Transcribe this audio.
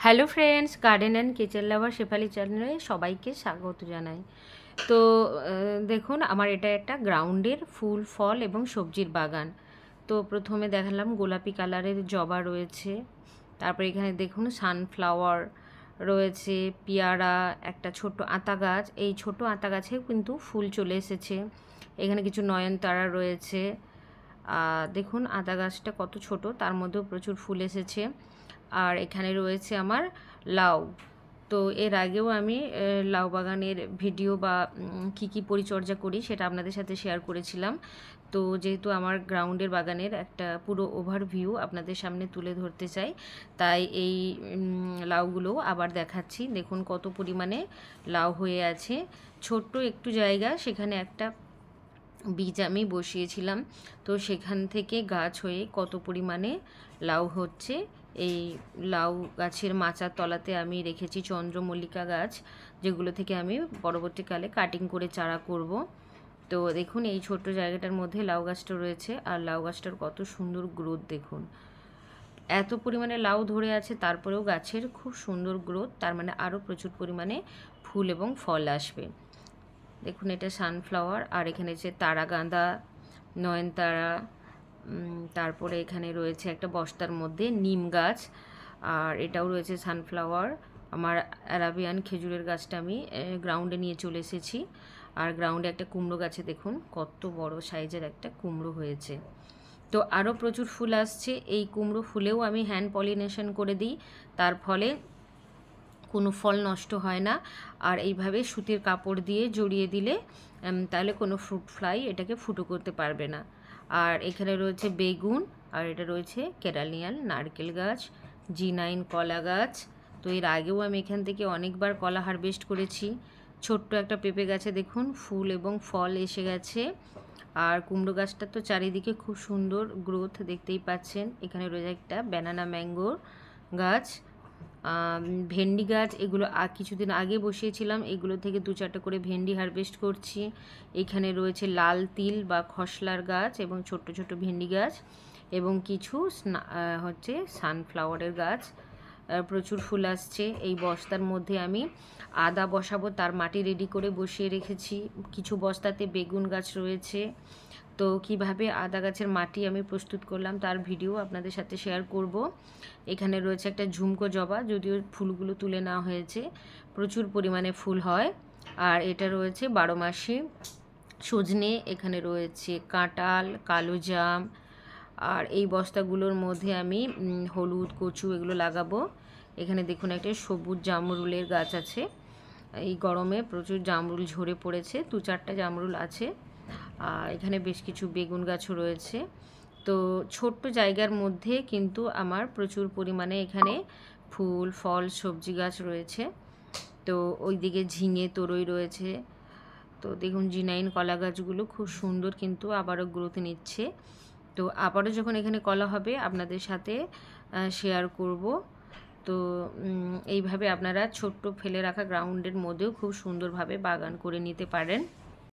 Hello friends, garden and kitchen লাভার শেফালি চ্যানেলে সবাইকে স্বাগত জানাই। তো দেখুন, আমার এটা একটা গ্রাউন্ডের ফুল ফল এবং সবজির বাগান। তো প্রথমে দেখালাম গোলাপি কালারের জবা রয়েছে, তারপরে এখানে দেখুন সানফ্লাওয়ার রয়েছে, পেয়ারা, একটা ছোট আতা গাছ। এই ছোট আতা গাছেও কিন্তু ফুল চলে এসেছে। এখানে কিছু নয়নতারা রয়েছে। দেখুন আতা গাছটা কত ছোট, তার মধ্যেও প্রচুর ফুল এসেছে। আর এখানে রয়েছে আমার লাউ। তো এর আগেও আমি লাউ বাগানের ভিডিও বা কী কী পরিচর্যা করি সেটা আপনাদের সাথে শেয়ার করেছিলাম। তো যেহেতু আমার গ্রাউন্ডের বাগানের একটা পুরো ওভারভিউ আপনাদের সামনে তুলে ধরতে চাই, তাই এই লাউগুলোও আবার দেখাচ্ছি। দেখুন কত পরিমাণে লাউ হয়ে আছে। ছোট্ট একটু জায়গা, সেখানে একটা বীজ আমি বসিয়েছিলাম, তো সেখান থেকে গাছ হয়ে কত পরিমাণে লাউ হচ্ছে। এই লাউ গাছের মাচার তলাতে আমি রেখেছি চন্দ্রমল্লিকা গাছ, যেগুলো থেকে আমি পরবর্তীকালে কাটিং করে চারা করব। তো দেখুন এই ছোট্ট জায়গাটার মধ্যে লাউ গাছটা রয়েছে, আর লাউ গাছটার কত সুন্দর গ্রোথ দেখুন। এত পরিমাণে লাউ ধরে আছে, তারপরেও গাছের খুব সুন্দর গ্রোথ, তার মানে আরও প্রচুর পরিমাণে ফুল এবং ফল আসবে। দেখুন এটা সানফ্লাওয়ার, আর এখানে যে তারাগাঁদা, নয়নতারা, তারপরে এখানে রয়েছে একটা বস্তার মধ্যে নিম গাছ, আর এটাও রয়েছে সানফ্লাওয়ার। আমার অ্যারাবিয়ান খেজুরের গাছটা আমি গ্রাউন্ডে নিয়ে চলে এসেছি। আর গ্রাউন্ডে একটা কুমড়ো গাছে দেখুন কত বড় সাইজের একটা কুমড়ো হয়েছে। তো আরও প্রচুর ফুল আসছে। এই কুমড়ো ফুলেও আমি হ্যান্ড পলিনেশন করে দিই, তার ফলে কোনো ফল নষ্ট হয় না। আর এইভাবে সুতির কাপড় দিয়ে জড়িয়ে দিলে তাহলে কোনো ফ্রুট ফ্লাই এটাকে ফুটো করতে পারবে না। আর এখানে রয়েছে বেগুন, আর এটা রয়েছে কেরালিয়ান নারকেল গাছ, G9 কলা গাছ। তো এর আগেও আমি এখান থেকে অনেকবার কলা হারভেস্ট করেছি। ছোট্ট একটা পেঁপে গাছে দেখুন ফুল এবং ফল এসে গেছে। আর কুমড়ো গাছটা তো চারিদিকে খুব সুন্দর গ্রোথ দেখতেই পাচ্ছেন। এখানে রয়েছে একটা ব্যানানা ম্যাঙ্গোর গাছ, ভেন্ডি গাছ। এগুলো কিছুদিন আগে বসিয়েছিলাম, এগুলো থেকে 2-4টা করে ভেন্ডি হারভেস্ট করছি। এখানে রয়েছে লাল তিল বা খসলার গাছ এবং ছোট্ট ছোট্ট ভেন্ডি গাছ, এবং কিছু হচ্ছে সানফ্লাওয়ারের গাছ। প্রচুর ফুল আসছে। এই বস্তার মধ্যে আমি আদা বসাবো, তার মাটি রেডি করে বসিয়ে রেখেছি। কিছু বস্তাতে বেগুন গাছ রয়েছে। তো কিভাবে আদা গাছের মাটি আমি প্রস্তুত করলাম তার ভিডিও আপনাদের সাথে শেয়ার করব। এখানে রয়েছে একটা ঝুমকো জবা, যদিও ফুলগুলো তুলে নেওয়া হয়েছে, প্রচুর পরিমাণে ফুল হয়। আর এটা রয়েছে 12 মাসি সজনে। এখানে রয়েছে কাঁঠাল, কালো জাম। আর এই বস্তাগুলোর মধ্যে আমি হলুদ, কচু এগুলো লাগাবো। এখানে দেখুন একটা সবুজ জামরুলের গাছ আছে। এই গরমে প্রচুর জামরুল ঝরে পড়েছে, 2-4টা জামরুল আছে। আর এখানে বেশ কিছু বেগুন গাছও রয়েছে। তো ছোট্ট জায়গার মধ্যে কিন্তু আমার প্রচুর পরিমাণে এখানে ফুল, ফল, সবজি গাছ রয়েছে। তো ওইদিকে ঝিঙে, তরই রয়েছে। তো দেখুন G9 কলা গাছগুলো খুব সুন্দর, কিন্তু আবারও গ্রোথ নিচ্ছে। তো আবারও যখন এখানে কলা হবে আপনাদের সাথে শেয়ার করব। তো এইভাবে আপনারা ছোট্ট ফেলে রাখা গ্রাউন্ডের মধ্যেও খুব সুন্দরভাবে বাগান করে নিতে পারেন।